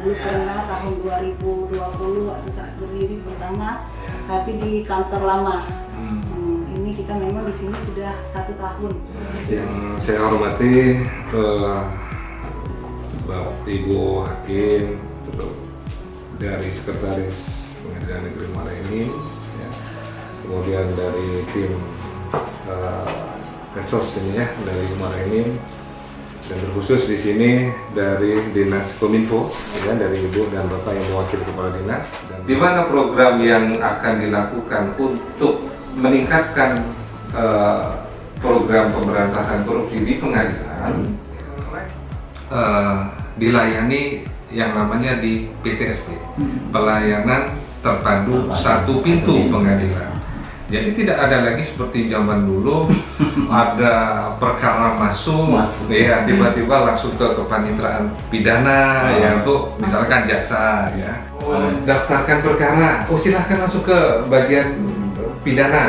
dulu pernah tahun 2020 waktu saat berdiri pertama, tapi di kantor lama. Ini kita memang di sini sudah 1 tahun. Yang saya hormati Bapak Ibu Hakim dari Sekretaris Pengadilan Negeri Muara Enim, ya. Kemudian dari tim Medsos ini ya dari Muara Enim, dan terkhusus di sini dari Dinas Kominfo, ya, dari Ibu dan Bapak yang mewakili Kepala Dinas. Dan di mana program yang akan dilakukan untuk meningkatkan program pemberantasan korupsi di pengadilan, dilayani yang namanya di PTSP, pelayanan terpadu satu pintu pengadilan. Jadi tidak ada lagi seperti zaman dulu ada perkara masuk. Ya tiba-tiba langsung ke kepaniteraan pidana, ya untuk misalkan jaksa, ya daftarkan perkara, silahkan masuk ke bagian pidana.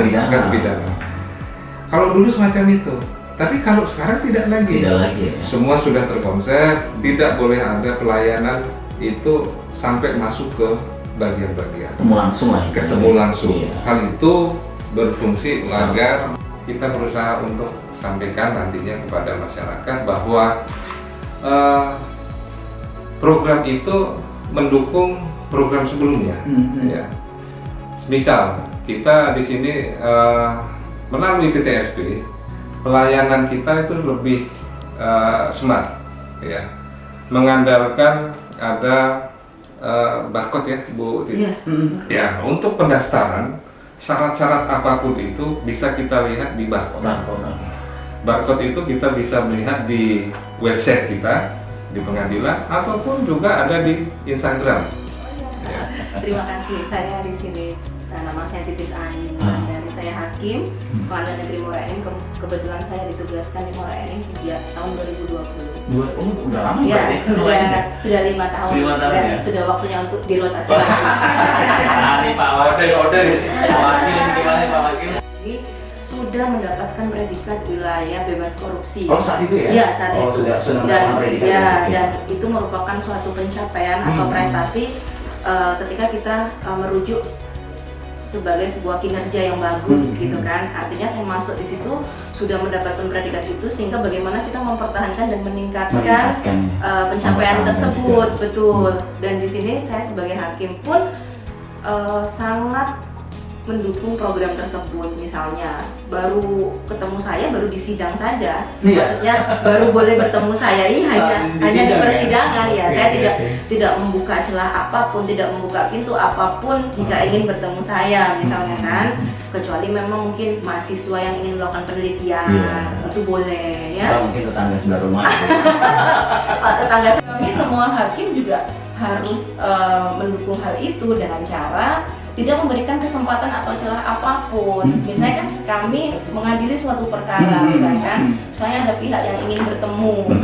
Kalau dulu semacam itu, tapi kalau sekarang tidak lagi ya. Semua sudah terkonsep, tidak boleh ada pelayanan itu sampai masuk ke bagian-bagian. Ketemu langsung. Iya. Hal itu berfungsi agar kita berusaha untuk sampaikan nantinya kepada masyarakat bahwa program itu mendukung program sebelumnya. Ya. Misal kita di sini melalui PTSP, pelayanan kita itu lebih smart, ya, mengandalkan ada barcode ya Bu. Ya, untuk pendaftaran syarat-syarat apapun itu bisa kita lihat di barcode. Barcode itu kita bisa melihat di website kita di pengadilan ataupun juga ada di Instagram. Ya. Terima kasih, saya di sini. Nama saya Titis Ain, dari saya Hakim Pengadilan Negeri Muara Enim. Kebetulan saya ditugaskan di Muara Enim sejak tahun 2020. Udah lama ya? Sudah 5 tahun. Dan ya? Sudah waktunya untuk dirotasi. Ini Pak Wakil gimana Pak Wakil? Ini sudah mendapatkan predikat wilayah bebas korupsi. Oh saat itu ya? Iya saat itu. Sudah mendapatkan predikat. Ya, dan itu merupakan suatu pencapaian atau prestasi ketika kita merujuk sebagai sebuah kinerja yang bagus gitu kan. Artinya saya masuk di situ sudah mendapatkan predikat itu, sehingga bagaimana kita mempertahankan dan meningkatkan pencapaian tersebut. Betul. Dan di sini saya sebagai hakim pun sangat mendukung program tersebut. Misalnya baru ketemu saya baru di sidang saja, maksudnya baru boleh bertemu saya ini hanya di persidangan ya. Saya tidak membuka celah apapun, tidak membuka pintu apapun jika ingin bertemu saya misalnya kan, kecuali memang mungkin mahasiswa yang ingin melakukan penelitian itu boleh ya. Mungkin tetangga sebelah rumah. Tetangga kami semua hakim juga harus mendukung hal itu dengan cara tidak memberikan kesempatan atau celah apapun. Misalnya kan kami mengadili suatu perkara, misalnya ada pihak yang ingin bertemu,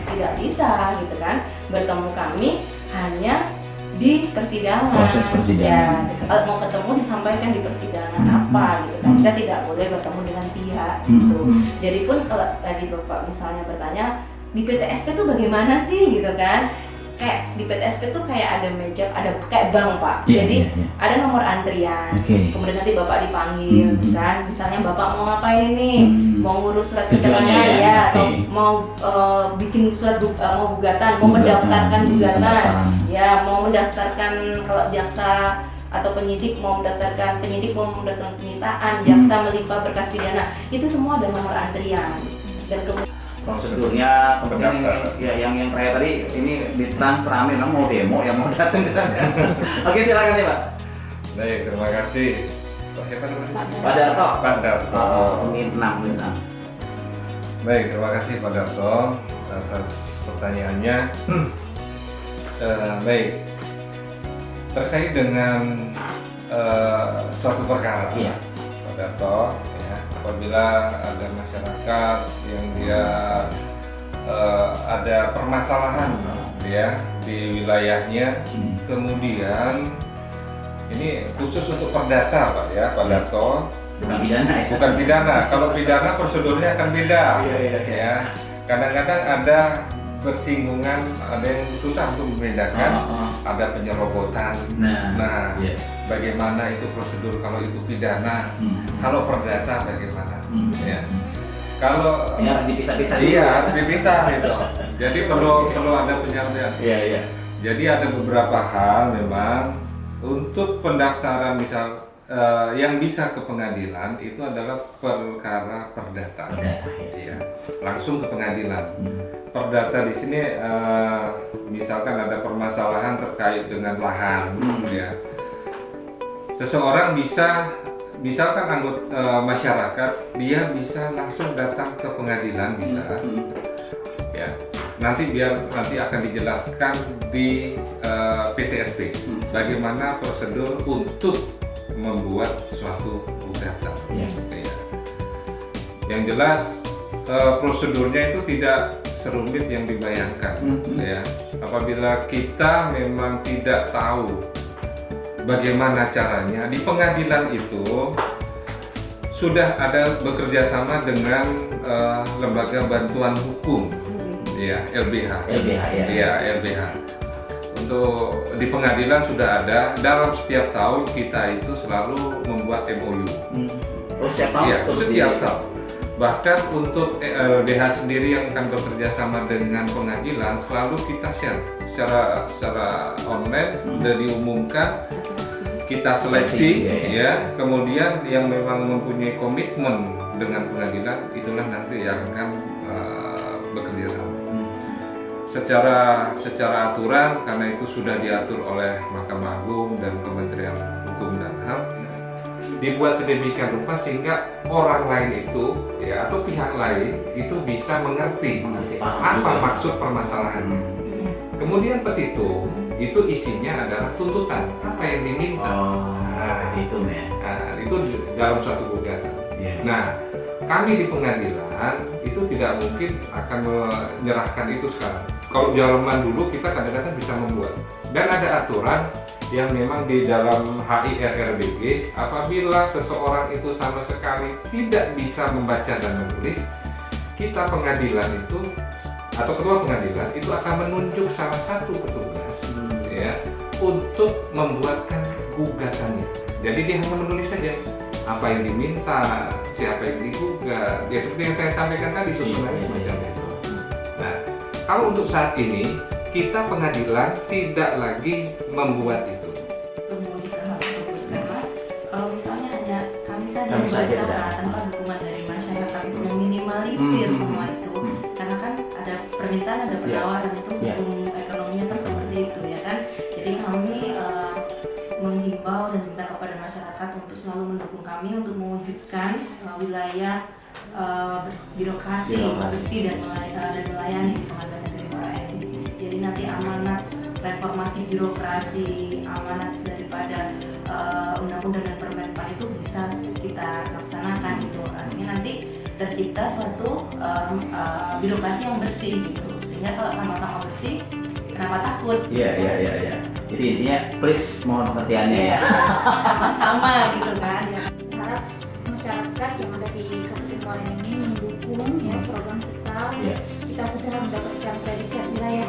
tidak bisa gitu kan. Bertemu kami hanya di persidangan. Proses persidangan. Ya, kalau mau ketemu disampaikan di persidangan apa gitu kan. Kita tidak boleh bertemu dengan pihak gitu. Jadi pun kalau tadi Bapak misalnya bertanya di PTSP itu bagaimana sih gitu kan. Kayak di PTSP tuh kayak ada meja, ada kayak bank Pak. Jadi ada nomor antrian. Kemudian nanti Bapak dipanggil kan. Misalnya Bapak mau ngapain ini? Mau ngurus surat keterangan ya, atau mau bikin surat mau gugatan, mau mendaftarkan gugatan. Ya, mau mendaftarkan kalau jaksa atau penyidik mau mendaftarkan penyitaan, jaksa melimpah berkas pidana. Itu semua ada nomor antrian. Dan kemudian prosedurnya kemudian ya yang terakhir tadi ini di trans rame, mau demo yang mau datang. Oke, silakan ya Pak. Baik, terima kasih. Pak siapa namanya? Pak Darto. Pak Darto. Unit 6. Baik, terima kasih Pak Darto atas pertanyaannya. Baik, terkait dengan suatu perkara, Pak Darto. Apabila ada masyarakat yang dia ada permasalahan ya di wilayahnya, kemudian ini khusus untuk perdata Pak ya, Pak Darto. Bukan pidana. Kalau pidana prosedurnya akan beda. Ya. Kadang-kadang ada bersinggungan, ada yang susah untuk membedakan, ada penyerobotan. Nah, bagaimana itu prosedur kalau itu pidana, kalau perdata bagaimana? Ya. Kalau ya dipisah-pisah. Iya, harus dipisah gitu. Jadi perlu ada penyampaian. Iya. Jadi ada beberapa hal memang untuk pendaftaran misal yang bisa ke pengadilan itu adalah perkara perdata. Iya, langsung ke pengadilan. Perdata di sini misalkan ada permasalahan terkait dengan lahan, ya. Seseorang bisa, misalkan anggota masyarakat, dia bisa langsung datang ke pengadilan bisa, ya. Nanti akan dijelaskan di PTSP bagaimana prosedur untuk membuat suatu gugatan. Ya. Yang jelas prosedurnya itu tidak serumit yang dibayangkan. Ya. Apabila kita memang tidak tahu bagaimana caranya, di pengadilan itu sudah ada bekerja sama dengan lembaga bantuan hukum, ya LBH. Ya, LBH. Untuk di pengadilan sudah ada, dalam setiap tahun kita itu selalu membuat MOU. Setiap tahun? Iya, setiap tahun. Bahkan untuk LBH sendiri yang akan bekerja sama dengan pengadilan selalu kita share secara online, sudah diumumkan, kita seleksi, ya. Kemudian yang memang mempunyai komitmen dengan pengadilan itulah nanti yang akan bekerja sama. Secara aturan, karena itu sudah diatur oleh Mahkamah Agung dan Kementerian Hukum dan HAM, dibuat sedemikian rupa sehingga orang lain itu, ya, atau pihak lain itu bisa mengerti apa maksud permasalahannya. Kemudian petitum itu isinya adalah tuntutan, apa yang diminta. Itu dalam suatu gugatan. Nah, kami di pengadilan itu tidak mungkin akan menyerahkan itu sekarang. Kalau zaman dulu kita kadang-kadang bisa membuat, dan ada aturan yang memang di dalam HIRRBG, apabila seseorang itu sama sekali tidak bisa membaca dan menulis, kita pengadilan itu atau ketua pengadilan itu akan menunjuk salah satu petugas, ya, untuk membuatkan gugatannya. Jadi dia hanya menulis saja apa yang diminta, siapa yang digugat, ya seperti yang saya sampaikan tadi, susunan semacam itu. Nah, kalau untuk saat ini kita pengadilan tidak lagi membuat itu. Mewujudkan hal tersebut, karena kalau misalnya hanya kami saja yang berusaha tanpa dukungan dari masyarakat untuk meminimalisir semua itu, karena kan ada permintaan, ada penawaran, itu hukum ekonominya kan seperti itu, ya kan. Jadi kami menghimbau dan minta kepada masyarakat untuk selalu mendukung kami untuk mewujudkan wilayah birokrasi bersih dan melayani di Pengadilan Negeri Muara Enim. Jadi nanti amanat reformasi birokrasi, amanat daripada undang-undang dan permenpan itu bisa kita laksanakan gitu. Artinya nanti tercipta suatu birokrasi yang bersih gitu. Sehingga kalau sama-sama bersih, kenapa takut? Iya. Jadi intinya please mohon pengertiannya ya. Sama-sama gitu kan. Ya. Harap masyarakat yang ada di Kabupaten Muara Enim ini mendukung ya program kita. Kita sudah mendapatkan predikat wilayah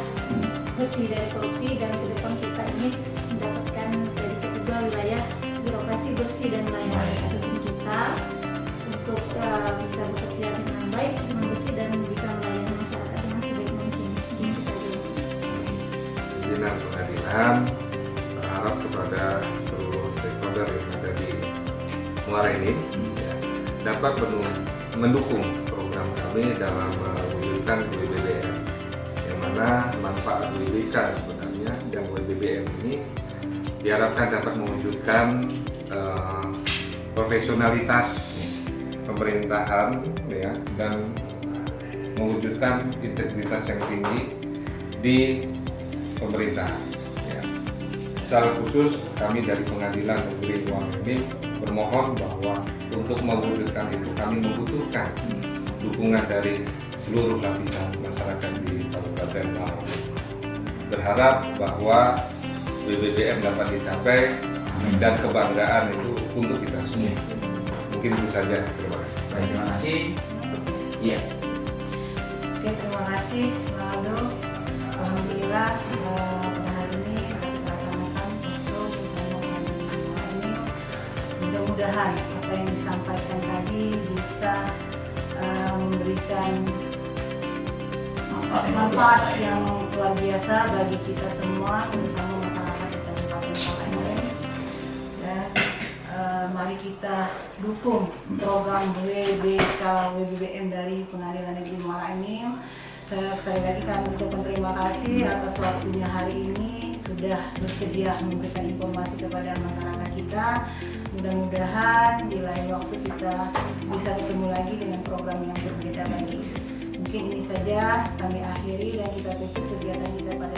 bersih dari korupsi, dan ke depan kita ingin mendapatkan predikat juga wilayah birokrasi bersih dan melayani. Dukung kita untuk bisa bekerja dengan baik, dengan bersih, dan bisa melayani masyarakat dengan sebaik mungkin. Ini saja. Pimpinan pengadilan berharap kepada seluruh stakeholder yang ada di Muara Enim dapat mendukung program kami dalam mewujudkan WBBM, yang mana manfaat WBK sebenarnya dan WBBM ini diharapkan dapat mewujudkan profesionalitas pemerintahan, ya, dan mewujudkan integritas yang tinggi di pemerintahan. Ya. Secara khusus kami dari Pengadilan Negeri Muara Enim bermohon bahwa untuk mewujudkan itu kami membutuhkan dukungan dari seluruh lapisan masyarakat di Kabupaten Muara Enim. Berharap bahwa WBBM dapat dicapai dan kebanggaan itu untuk kita semua. Mungkin itu saja. Terima kasih. Baik, terima kasih. Iya. Oke, terima kasih Pak Aldo. Alhamdulillah pada hari ini kita laksanakan sosok bersama ini. Mudah-mudahan apa yang disampaikan tadi bisa memberikan manfaat yang luar biasa bagi kita semua, terutama masyarakat di Kabupaten Muara Enim. Dan mari kita dukung program WBKM dari Pengadilan Negeri Muara Enim. Sekali lagi kami ucapkan terima kasih atas waktunya hari ini sudah bersedia memberikan informasi kepada masyarakat kita. Mudah-mudahan di lain waktu kita bisa ketemu lagi dengan program yang berbeda lagi. Mungkin ini saja kami akhiri dan kita tutup kegiatan kita pada